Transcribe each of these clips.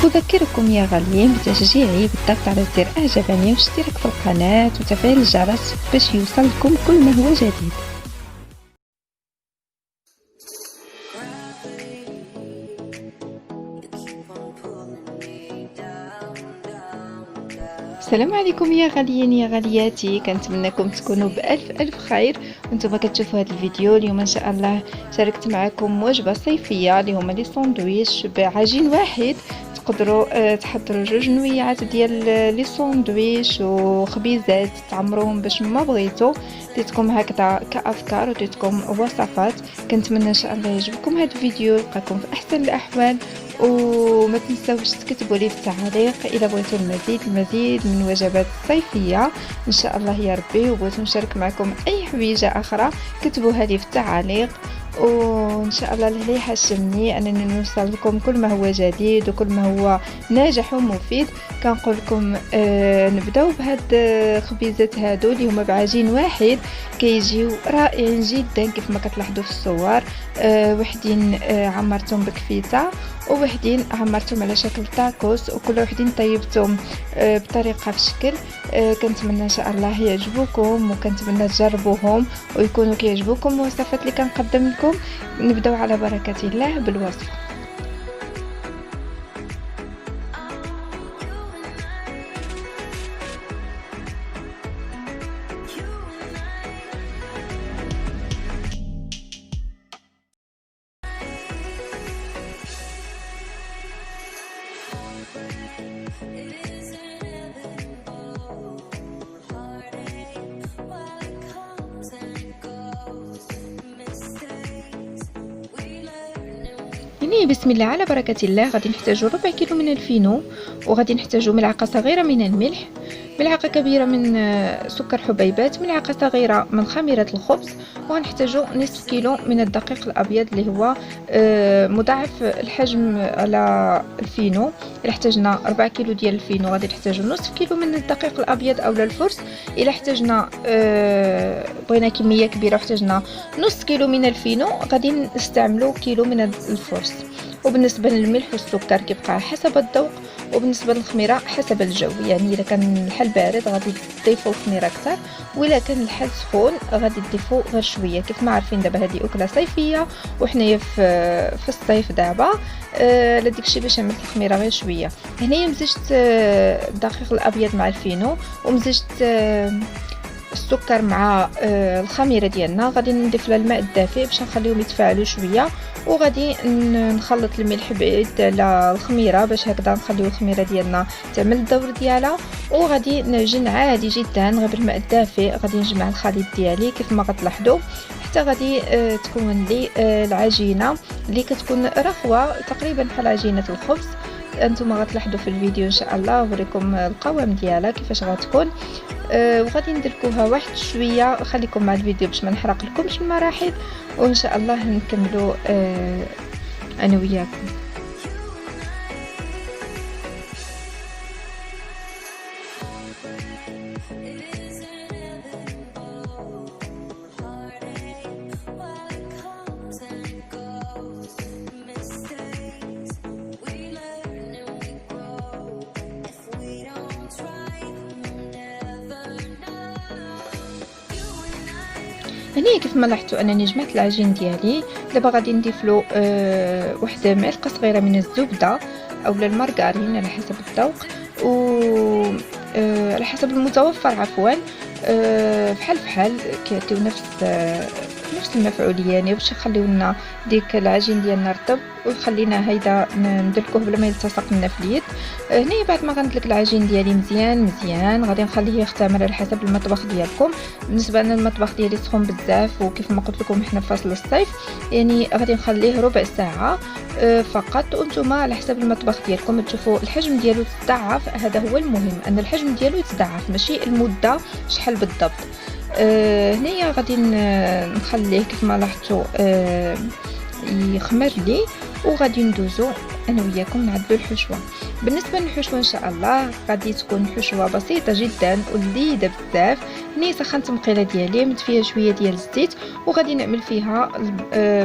أذكركم يا غاليين بتشجيعي بالضغط على زر إعجابني واشتراك في القناة وتفعيل الجرس باش يوصلكم كل ما هو جديد. السلام عليكم يا غاليين يا غالياتي، كنتمنىكم تكونوا بألف خير. وانتم كتشوفوا هذا الفيديو اليوم ان شاء الله شاركت معكم وجبه صيفيه اللي هما لي ساندويتش بعجين واحد. تقدروا تحضروا 2 نويعات ديال لي ساندويتش وخبيزات تعمروهم باش ما بغيتوا. ديتكم هكذا كافكار وديتكم وصفات. كنتمنى ان شاء الله يعجبكم هذا الفيديو، يلقاكم في احسن الاحوال، وما تنساوش تكتبوا لي في التعليق اذا بغيتوا المزيد من وجبات صيفيه ان شاء الله يا ربي، وبغيتوا نشارك معكم اي حويجه اخرى كتبوها لي في التعليق. وان شاء الله اللي يحشمني انني نوصل لكم كل ما هو جديد وكل ما هو ناجح ومفيد. كنقول لكم نبداو بهاد الخبيزات هادو اللي هما بعجين واحد، كيجيو رائعين جدا كيف ما كتلاحظوا في الصور. وحدين عمرتهم بكفيته ووحدين عمرتهم على شكل تاكوس، وكل وحدين طيبتهم بطريقه في شكل. كنتمنى ان شاء الله يعجبوكم وكنتمنى تجربوهم ويكونوا كيعجبوكم الوصفات اللي كنقدم لكم. نبداو على بركه الله بالوصفه. يعني بسم الله على بركة الله. غادي نحتاجو 4 كيلو من الفينو، وغادي نحتاجو ملعقة صغيرة من الملح، ملعقة كبيرة من سكر حبيبات، ملعقة صغيرة من خميرة الخبز، وغنحتاجو نصف كيلو من الدقيق الأبيض اللي هو مضاعف الحجم على الفينو. إلا احتاجنا 4 كيلو ديال الفينو غادي نحتاجو نصف كيلو من الدقيق الأبيض أولا الفرس. إلا احتاجنا بغينا كمية كبيرة واحتاجنا نص كيلو من الفينو غادي نستعملو كيلو من الفرس. وبالنسبة للملح والسكر كيبقى حسب الذوق، وبالنسبه للخميره حسب الجو. يعني اذا كان الحل بارد غادي تضيفوا الخميره اكثر، وإلا كان الحل سخون غادي تضيفوا غير شويه. كيف ما عارفين دابا هذه اكله صيفيه وحنايا في الصيف دابا. لديكشي باش عملت الخميره غير شويه. هنايا مزجت الدقيق الابيض مع الفينو، ومزجت السكر مع الخميره ديالنا. غادي نضيف لها الماء الدافئ باش نخليهم يتفاعلوا شويه، وغادي نخلط الملح بعيد على الخميره باش هكذا نخليو الخميره ديالنا تعمل الدور ديالها. وغادي نعجن عادي جدا غير بالماء الدافئ. غادي نجمع الخليط ديالي كيف ما غتلاحظوا حتى غادي تكون لي العجينه اللي كتكون رخوه تقريبا بحال عجينه الخبز. انتم غتلاحظوا في الفيديو ان شاء الله اوريكم القوام ديالها كيفاش غتكون. وغادي نديركوها واحد شويه. خليكم مع الفيديو باش ما نحرق لكمش المراحل، وان شاء الله نكملوا انا وياكم. هنا كيف ما لاحظتوا انني جمعت العجين ديالي. دابا غادي نضيف له واحد معلقه صغيره من الزبده اولا المارغرين على حسب الذوق، و على حسب المتوفر عفوا. بحال كيعطيو نفس المفعوليه، يعني باش يخليو لنا ديك العجين ديالنا رطب وخلينا هيدا ندلكوه بلا ما يلتصق لنا في اليد. هنايا بعد ما غندلك العجين ديالي مزيان غادي نخليه يختمر على حسب المطبخ ديالكم. بالنسبه لنا المطبخ ديالي سخون بزاف، وكيف ما قلت لكم حنا في فصل الصيف، يعني غادي نخليه ربع ساعه فقط. وانتم على حسب المطبخ ديالكم تشوفوا الحجم ديالو تضاعف. هذا هو المهم، ان الحجم ديالو يتضاعف ماشي المده شحال بالضبط. هنايا غادي نخليه كيف ما لاحظتوا يخمر لي، وغادي ندوزو انا وياكم نعدلوا الحشوه. بالنسبه للحشوه ان شاء الله غادي تكون حشوه بسيطه جدا ولذيذه بزاف. هني سخنت مقيله ديالي، مت فيها شويه ديال الزيت وغادي نعمل فيها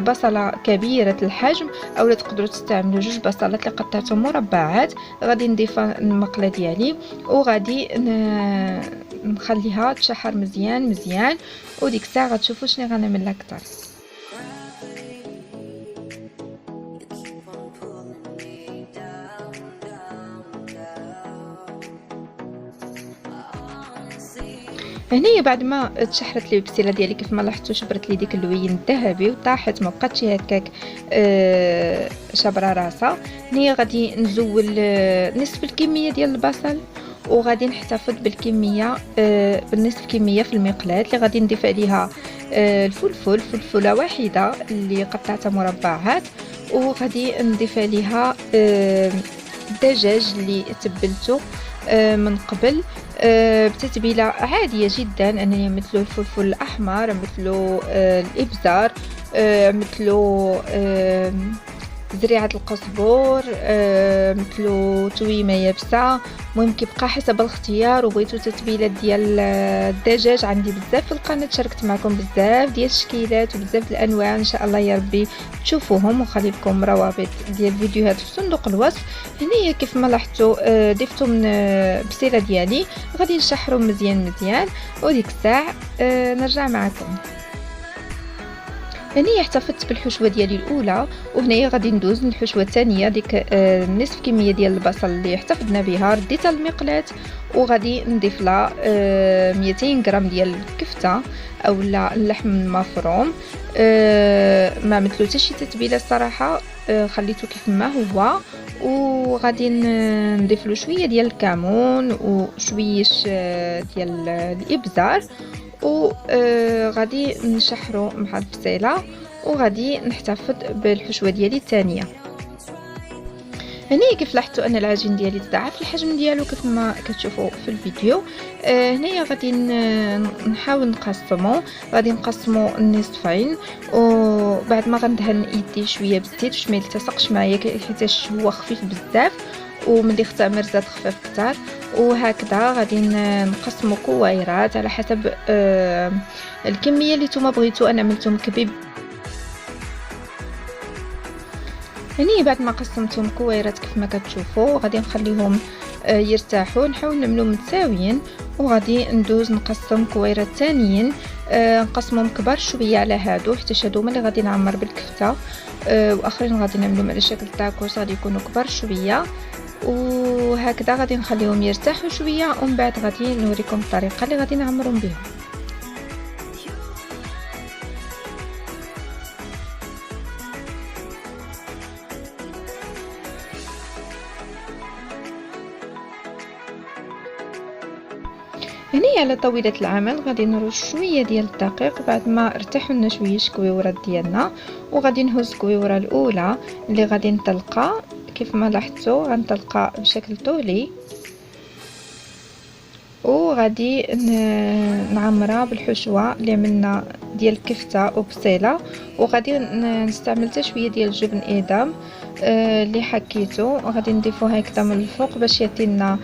بصله كبيره الحجم، اولا تقدروا تستعملوا جوج بصلات اللي قطعتهم مربعات. غادي نضيف المقله ديالي وغادي نخليها تشحر مزيان مزيان، وديك الساعه غتشوفوا شنو غنعمل لها كثر. هنايا بعد ما تشحرت لي البسيله ديالي كيف ما لاحظتوا شبرت لي ديك اللوين الذهبي وطاحت، ما بقاتش هكاك شبره راسها. هنايا غادي نزول نصف الكميه ديال البصل، وغادي نحتفظ بالكميه بالنصف كميه في المقلاة اللي غادي نضيف عليها الفلفل، فلفله واحده اللي قطعتها مربعات، وغادي نضيف عليها الدجاج اللي تبلته من قبل بتتبيله عاديه جدا. انني مثلو الفلفل الاحمر، مثلو الابزار، مثلو زريعه القزبور، مثلو تويمه يابسه. المهم كيبقى حسب الاختيار. وبغيتو تتبيله ديال الدجاج عندي بزاف في القناه، شاركت معكم بزاف ديال الشكيلات وبزاف الانواع، ان شاء الله يا ربي تشوفوهم، وخلي لكم روابط ديال الفيديوهات في صندوق الوصف. هنايا كيف ما لاحظتوا ضفتو من بسيله ديالي، غادي نشحرو مزيان مزيان وديك الساعه نرجع معكم. هنايا احتفظت بالحشوه ديالي الاولى، وهنايا غادي ندوز للحشوه الثانيه. ديك نصف كميه ديال البصل اللي احتفظنا بها رديتها للمقلاة، وغادي نضيف لها 200 غرام ديال الكفته اولا اللحم المفروم. ما مثلو حتى شي تتبيله الصراحه، خليته كيف ما هو. وغادي نضيف له شويه ديال الكمون وشويه ديال الابزار، وغادي نشحرو مع البصيله، وغادي نحتفظ بالحشوه ديالي الثانيه. هنايا كيف لاحظتوا ان العجين ديالي تضاعف الحجم ديالو كيف ما كتشوفوا في الفيديو. هنايا غادي نحاول نقسمو، غادي نقسمو النصفين، وبعد ما غندهن يدي شويه بالزيت باش ما يلتصقش معايا حيت هو خفيف بزاف، وملي اختمر زاد خفيف كتر. وهكذا غادي نقسمو كويرات على حسب الكميه اللي نتوما بغيتو. انا عملتهم كبيب. يعني بعد ما قسمتهم كويرات كيف ما كتشوفوا غادي نخليهم يرتاحوا، نحاول نعملهم متساويين، وغادي ندوز نقسم كويرات ثانيين، نقسمهم كبار شويه على هادو حيت هادو هما اللي غادي نعمر بالكفته، واخرين غادي نعملهم على شكل تاكوس غادي يكونوا كبار شويه. وهكذا غادي نخليهم يرتاحوا شويه، ومن بعد غادي نوريكم الطريقه اللي غادي نعمرهم بها. هني على طاولة العمل غادي نرش شويه ديال الدقيق بعد ما ارتاحوا لنا شويه الكويورات ديالنا، وغادي نهز الكويوره الاولى اللي غادي نطلقها كيف ما لاحظتوا، غنطلقها بشكل طولي، وغادي نعمرها بالحشوه اللي عملنا ديال الكفته وبصيله، وغادي نستعمل حتى شويه ديال الجبن ادام اللي حكيته، وغادي نضيفو هكذا من الفوق باش يعطينا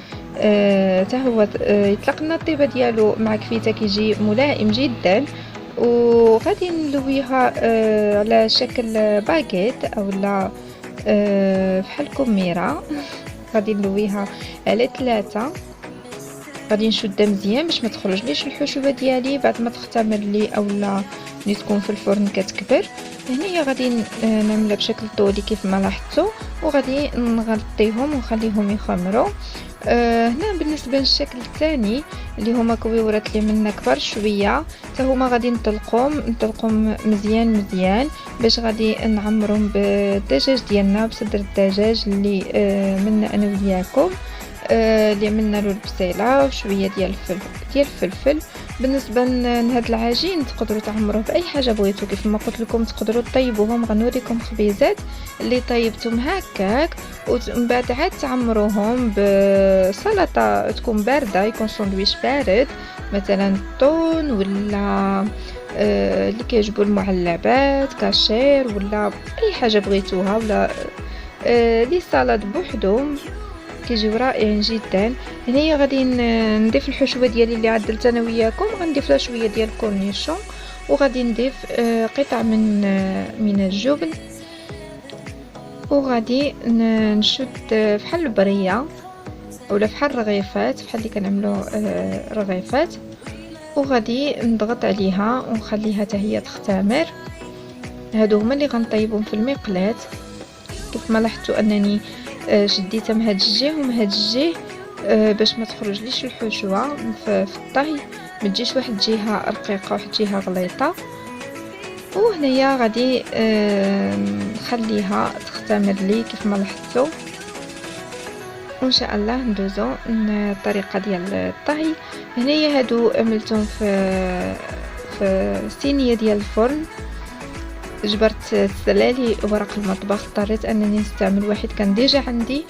حتى هو يطلق لنا الطيبه ديالو مع كفيته كيجي ملائم جدا. وغادي نلويها على شكل باغيت اولا بحال كميره، غادي نلويها على 3. غادي نشدها مزيان باش ما تخرجليش الحشوه ديالي بعد ما تختمر لي اولا ملي تكون في الفرن كتكبر. هنايا غادي نعملها بشكل طولي كيف ما لاحظتوا، وغادي نغطيهم ونخليهم يخمروا. هنا بالنسبه للشكل الثاني اللي هما كويورات اللي منا كبار شويه، حتى هما غادي نطلقهم مزيان مزيان باش غادي نعمرهم بالدجاج ديالنا، بصدر الدجاج اللي منا انا وياكم، اللي عملنا له البصيله وشويه ديال الفلفل. بالنسبه لهذا العجين تقدروا تعمروه باي حاجه بغيتو، كيف ما قلت لكم تقدروا طيبوهم. غنوريكم خبيزات اللي طيبتهم هكاك ومن بعد عاد تعمروهم بسلطه تكون بارده، يكون ساندويتش بارد مثلا طون ولا اللي كيعجبوا المعلبات كاشير ولا اي حاجه بغيتوها، ولا لي سالاد بوحدهم كيجيو رائعين جدا. هنايا غادي نضيف الحشوه ديالي اللي عدلت انا وياكم، غنضيف لها شويه ديال الكورنيشون، وغادي نضيف قطع من الجبن، وغادي نشد فحال البريه اولا فحال الرغيفات، بحال اللي كنعملوا رغيفات، وغادي نضغط عليها ونخليها حتى هي تختمر. هادو هما اللي غنطيبهم في المقلاة. كيف ما لاحظتوا انني شديتها من هاد الجهه ومن هاد الجهه باش ما تخرجليش الحشوه في الطهي، ما تجيش واحد جهه رقيقه واحد جهه غليظه. وهنايا غادي نخليها تختمر لي كيف ما لاحظتوا، وان شاء الله ندوزو الطريقه ديال الطهي. هنايا هادو عملتهم في صينيه ديال الفرن، جبرت السلالي ورق المطبخ، اضطريت انني نستعمل واحد كان ديجا عندي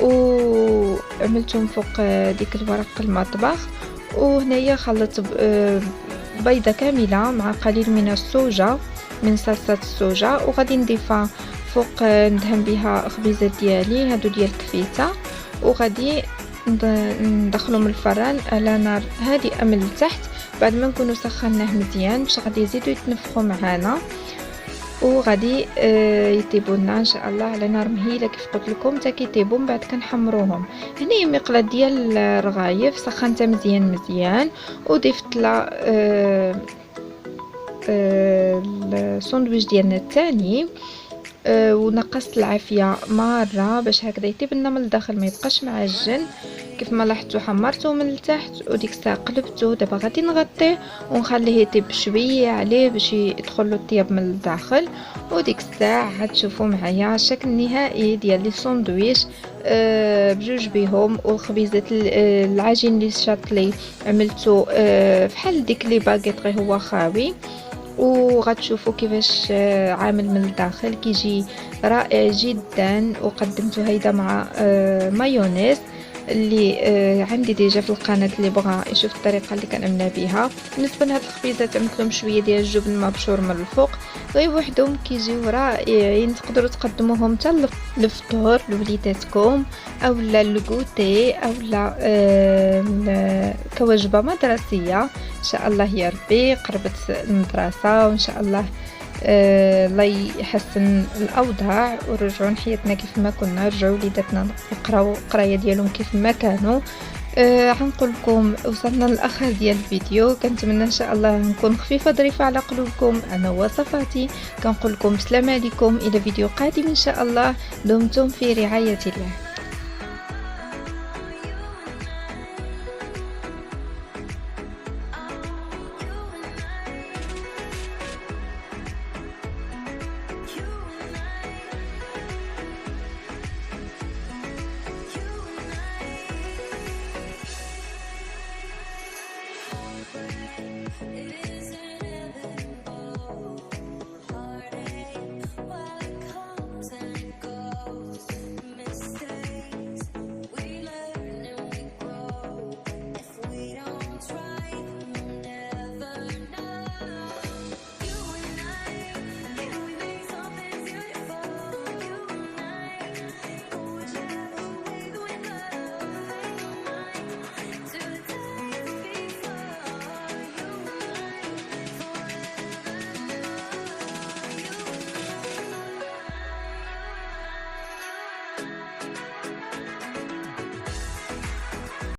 وعملتهم فوق ديك الورق المطبخ. وهنايا خلطت بيضه كامله مع قليل من الصوجه من صلصه الصوجه، وغادي نضيفها فوق ندهن بها خبيزات ديالي هادو ديال الكفيته، وغادي ندخلهم الفران على نار هادئه من التحت بعد ما نكونوا سخناه مزيان باش غادي يزيدوا يتنفخوا معانا، وغادي يطيبوا لنا ان شاء الله على نار مهيله كيف قلت لكم حتى كيطيبوا. من بعد كنحمروهم. هنا مقله ديال الرغايف سخنتها مزيان وضفت لها الساندويتش ديالنا الثاني، ونقصت العافيه مره باش هكذا يطيب لنا من الداخل ما يبقاش معجن. كيف ما لاحظتوا حمرته من التحت وديك الساعه قلبته. دابا غادي نغطيه ونخليه يطيب شويه عليه باش يدخل له الطياب من الداخل، وديك الساعه غتشوفوا معايا الشكل النهائي ديال لي ساندويتش بجوج بهم. والخبيزات العجين اللي شاطلي عملته بحال ديك لي باغيت غير هو خاوي، وغتشوفوا كيفاش عامل من الداخل كيجي رائع جدا. وقدمته هيدا مع مايونيز اللي عندي ديجا في القناه اللي بغى يشوف الطريقه اللي كنعملها بها. بالنسبه لهاد الخبيزات عملت لهم شويه ديال الجبن مبشور من الفوق غير وحدهم كيجيو رائعين. تقدروا تقدموهم حتى للفطور لوليداتكم اولا الكوتي اولا كوجبه مدرسيه ان شاء الله. يا ربي قربت المدرسه وان شاء الله الله يحسن الاوضاع ونرجعوا لحياتنا كيف ما كنا، رجعوا وليداتنا يقراو القرايه ديالهم كيف ما كانوا. غنقول لكم وصلنا للاخر ديال الفيديو، كنتمنى ان شاء الله نكون خفيفه ظريفه على قلوبكم. انا وصفاتي كنقول لكم السلام عليكم، الى فيديو قادم ان شاء الله. دمتم في رعايه الله.